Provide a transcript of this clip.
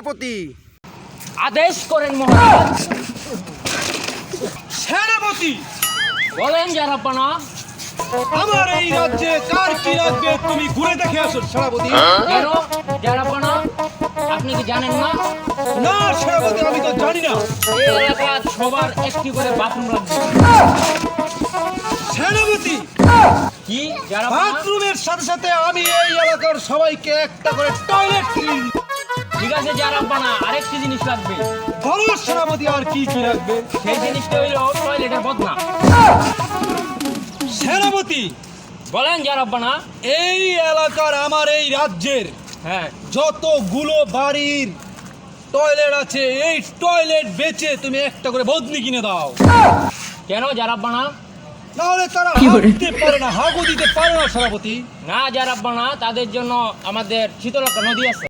সেনাপতি। আদেশ করেন মহারাজ। সেনাপতি, বলেন জারাপানা। আমার এই রাজ্যে কার কি লাগবে তুমি ঘুরে দেখে আসো সেনাপতি। কেন জারাপানা, আপনি কি জানেন না না সেনাপতি, আমি তো জানি না। এই এলাকার সবার একটি করে বাথরুম লাগবে? সেনাপতি, কি জারাপানা? বাথরুমের সাথে সাথে আমি এই এলাকার সবাইকে একটা করে টয়লেট কিনে দিই। ঠিক আছে জারাপানা, আরেকটি জিনিস লাগবে। বলো সেনাপতি, আর কি কি লাগবে? সেই জিনিসটা হইলো টয়লেটের বদনা। সেনাপতি, বলেন জারাপানা। এই এলাকার আমার এই রাজ্যের হ্যাঁ, যতগুলো বাড়ির টয়লেট আছে, এই টয়লেট বেচে তুমি একটা করে বদনি কিনে দাও। কেন জারাপানা? নাহলে তারা হাঁটতে পারে না, হাগু দিতে পারে না সেনাপতি। না জারাপানা, তাদের জন্য আমাদের শীতলক্ষা নদী আছে।